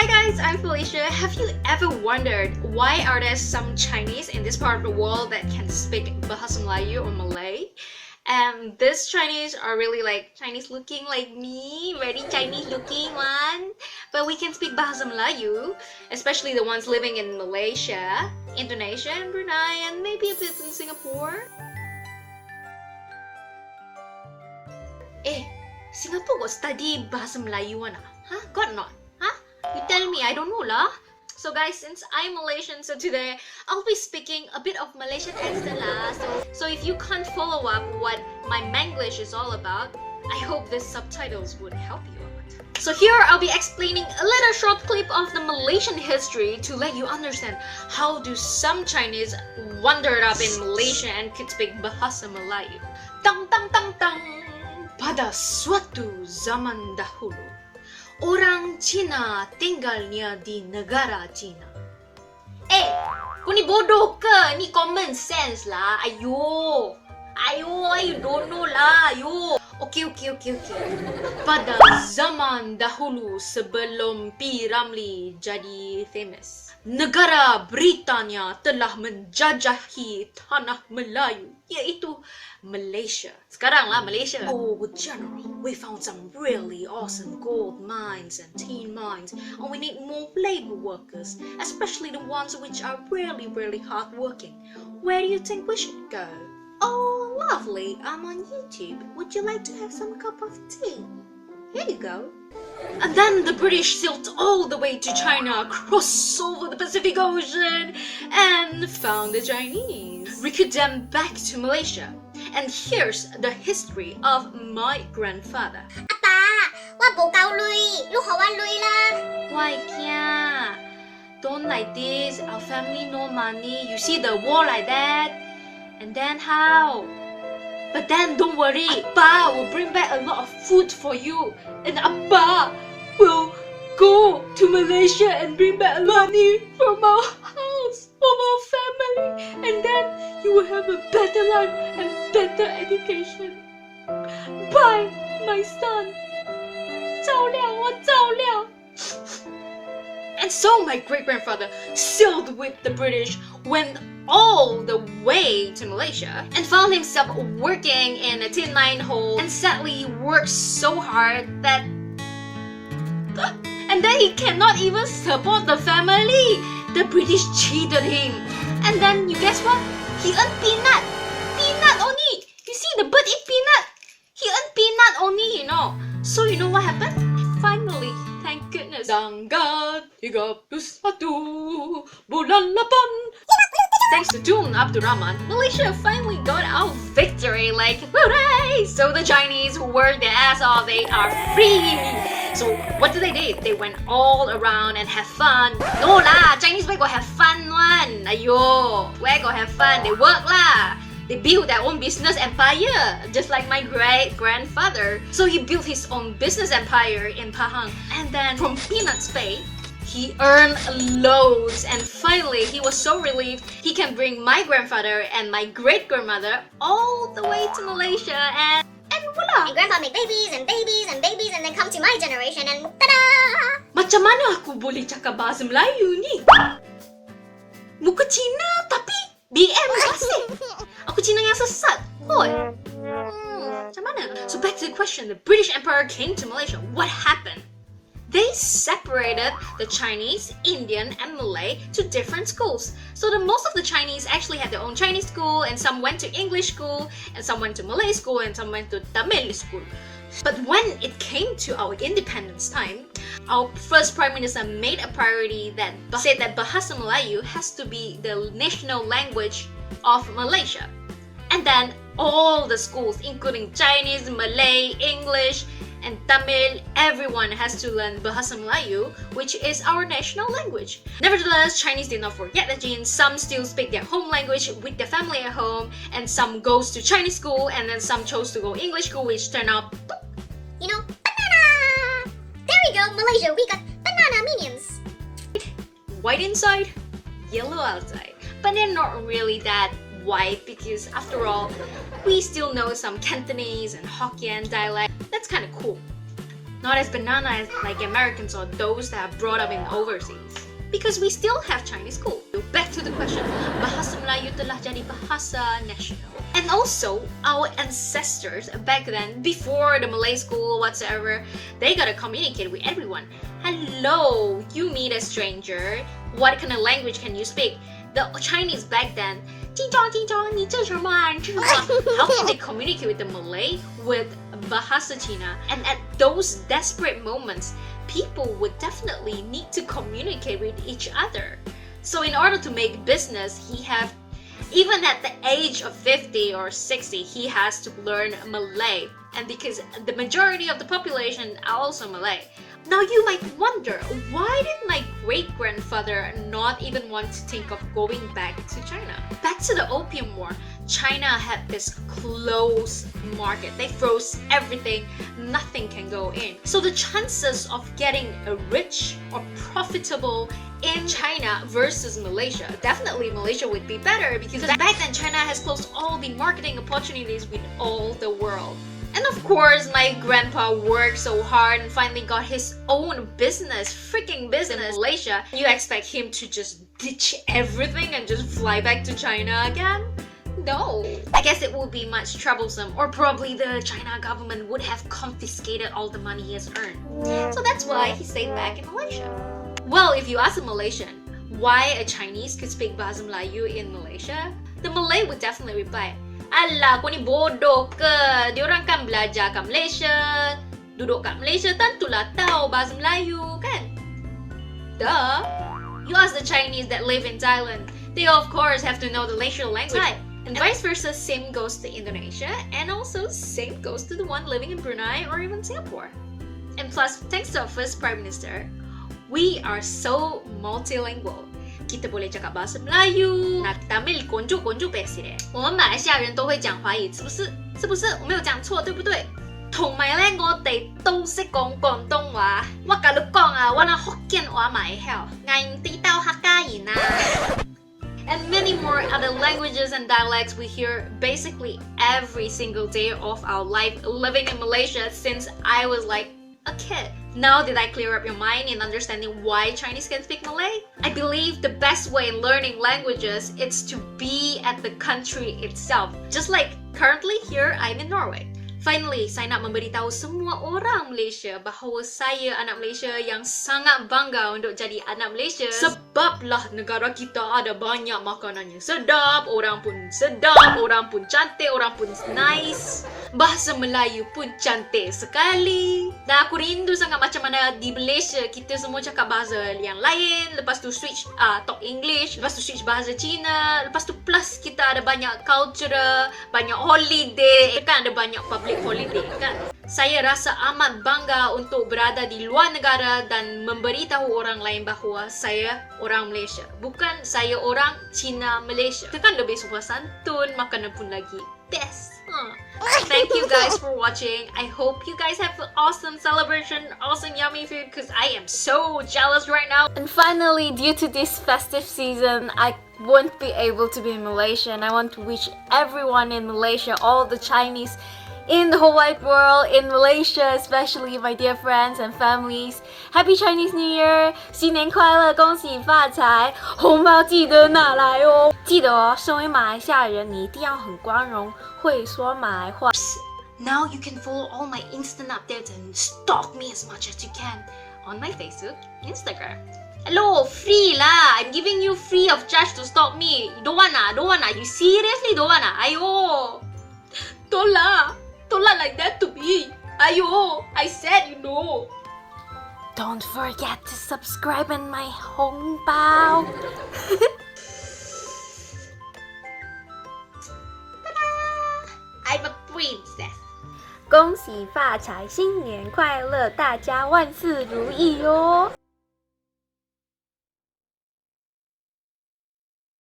Hi guys, I'm Felicia. Have you ever wondered why are there some Chinese in this part of the world that can speak Bahasa Melayu or Malay? And these Chinese are really like Chinese looking like me, very Chinese looking one. But we can speak Bahasa Melayu, especially the ones living in Malaysia, Indonesia, and Brunei, and maybe a bit in Singapore. Singapore got study Bahasa Melayu one? Huh? Got not? Huh? You tell me, I don't know lah. So guys, since I'm Malaysian, so today I'll be speaking a bit of Malaysian accent lah. So if you can't follow up what my Manglish is all about, I hope these subtitles would help you out. So here I'll be explaining a little short clip of the Malaysian history to let you understand how do some Chinese wandered up in Malaysia and could speak Bahasa Melayu. Tang tang tang tang. Pada suatu zaman dahulu, orang Cina tinggalnya di negara Cina. Kau ni bodoh ke? Ni common sense lah. Ayo, you don't know lah. Ayo. Okay. Pada zaman dahulu sebelum P. Ramlee jadi famous, negara Britania telah menjajahi tanah Melayu, iaitu Malaysia. Sekarang lah Malaysia. With general, we found some really awesome gold mines and tin mines, and we need more labor workers, especially the ones which are really hardworking. Where do you think we should go? Oh, lovely. I'm on YouTube. Would you like to have some cup of tea? Here you go. And then the British sailed all the way to China, crossed over the Pacific Ocean, and found the Chinese. Recruit them back to Malaysia. And here's the history of my grandfather. Apa, wa bo gao lui, lu ho wan lui la. Why can't? Don't like this. Our family no money. You see the war like that? And then how? But then don't worry, Appa will bring back a lot of food for you. And Appa will go to Malaysia and bring back money from our house, from our family. And then you will have a better life and better education. Bye, my son. 照亮我照亮. And so my great-grandfather sailed with the British, went all the way to Malaysia, and found himself working in a tin mine hole, and sadly worked so hard that and then he cannot even support the family. The British cheated him, and then you guess what? He earned peanut only. You see, the bird eat peanut. He earned peanut only, you know. So you know what happened? Finally, thank goodness, tanggal 31 bulan 8. Thanks to Tun Abdul Rahman, Malaysia finally got our victory, like, hooray! So the Chinese who worked their ass off, they are free! So what did? They went all around and have fun. No lah, Chinese where go have fun one? Ayo, where go have fun? They work lah! They built their own business empire, just like my great-grandfather. So he built his own business empire in Pahang. And then from peanuts pay, he earned loads, and finally he was so relieved he can bring my grandfather and my great-grandmother all the way to Malaysia, and voila! And grandpa make babies and babies and babies and then come to my generation and tada! Macam mana aku boleh cakap bahasa Melayu ni? Muka Cina tapi BM klasik. Aku Cina yang sesat. Macam mana? So back to the question, the British Empire came to Malaysia. What happened? They separated the Chinese, Indian, and Malay to different schools. So most of the Chinese actually had their own Chinese school, and some went to English school, and some went to Malay school, and some went to Tamil school. But when it came to our independence time, our first Prime Minister made a priority that said that Bahasa Melayu has to be the national language of Malaysia. And then all the schools, including Chinese, Malay, English, and Tamil, everyone has to learn Bahasa Melayu, which is our national language. Nevertheless, Chinese did not forget the genes. Some still speak their home language with their family at home, and some goes to Chinese school, and then some chose to go English school, which turned out, you know, banana! There we go, Malaysia, we got banana minions. White inside, yellow outside. But they're not really that white, because after all, we still know some Cantonese and Hokkien dialect. That's kind of cool. not as banana as like Americans or those that are brought up in overseas. Because we still have Chinese school. Back to the question, bahasa Melayu telah jadi bahasa nasional. And also, our ancestors back then, before the Malay school whatsoever, they gotta communicate with everyone. Hello, you meet a stranger. What kind of language can you speak? The Chinese back then, 金装金装你这什么啊？你这什么？ How can they communicate with the Malay with Bahasa Cina? And at those desperate moments, people would definitely need to communicate with each other. So in order to make business, even at the age of 50 or 60, he has to learn Malay. And because the majority of the population are also Malay. Now you might wonder, why did my great-grandfather not even want to think of going back to China? Back to the Opium War, China had this closed market. They froze everything, nothing can go in. So the chances of getting rich or profitable in China versus Malaysia, definitely Malaysia would be better because back then China has closed all the marketing opportunities with all the world. And of course, my grandpa worked so hard and finally got his own business, freaking business in Malaysia. You expect him to just ditch everything and just fly back to China again? No. I guess it would be much troublesome, or probably the China government would have confiscated all the money he has earned. So that's why he stayed back in Malaysia. Well, if you ask a Malaysian why a Chinese could speak Bahasa Melayu in Malaysia, the Malay would definitely reply, "Alah, kau ni bodoh ke? Diorang kan belajar kat Malaysia. Duduk kat Malaysia tentulah tahu bahasa Melayu, kan?" Duh. You ask the Chinese that live in Thailand, they of course have to know the national language. And vice versa, same goes to Indonesia, and also same goes to the one living in Brunei or even Singapore. And plus, thanks to our first Prime Minister, we are so multilingual. Kita boleh cakap bahasa Melayu,那 Tamil 滚就呗是的。我们马来西亚人都会讲华语，是不是？是不是？我没有讲错，对不对？同埋咧，我哋都識講廣東話。我甲你講啊，我那福建話咪曉，硬地道客家人啊。And many more other languages and dialects we hear basically every single day of our life living in Malaysia since I was like a kid. Now did I clear up your mind in understanding why Chinese can speak Malay? I believe the best way in learning languages is to be at the country itself. Just like currently here I'm in Norway. Finally, saya nak memberitahu semua orang Malaysia bahawa saya anak Malaysia yang sangat bangga untuk jadi anak Malaysia. Sebablah negara kita ada banyak makanan yang sedap, orang pun cantik, orang pun nice. Bahasa Melayu pun cantik sekali. Dan aku rindu sangat macam mana di Malaysia kita semua cakap bahasa yang lain, lepas tu switch talk English, lepas tu switch bahasa Cina, lepas tu plus kita ada banyak culture, banyak holiday, kan ada banyak public holiday kan. Saya rasa amat bangga untuk berada di luar negara dan memberitahu orang lain bahawa saya orang Malaysia, bukan saya orang Cina Malaysia. Itu kan lebih sopan santun, makanan pun lagi best. Thank you guys for watching. I hope you guys have an awesome celebration, awesome yummy food, because I am so jealous right now. And finally, due to this festive season, I won't be able to be in Malaysia, and I want to wish everyone in Malaysia, all the Chinese in the whole wide world, in Malaysia, especially my dear friends and families, Happy Chinese New Year! 新年快乐，恭喜发财，红包记得拿来哦！记得哦，身为马来西亚人，你一定要很光荣，会说马来话。 Now you can follow all my instant updates and stalk me as much as you can on my Facebook, Instagram. Hello, free lah! I'm giving you free of charge to stalk me. You don't wanna? You seriously don't wanna? Ayo! Don't lie like that to me. Ayo! I said you know. Don't forget to subscribe and my 红包。I'm a princess. 恭喜发财，新年快乐，大家万事如意哦！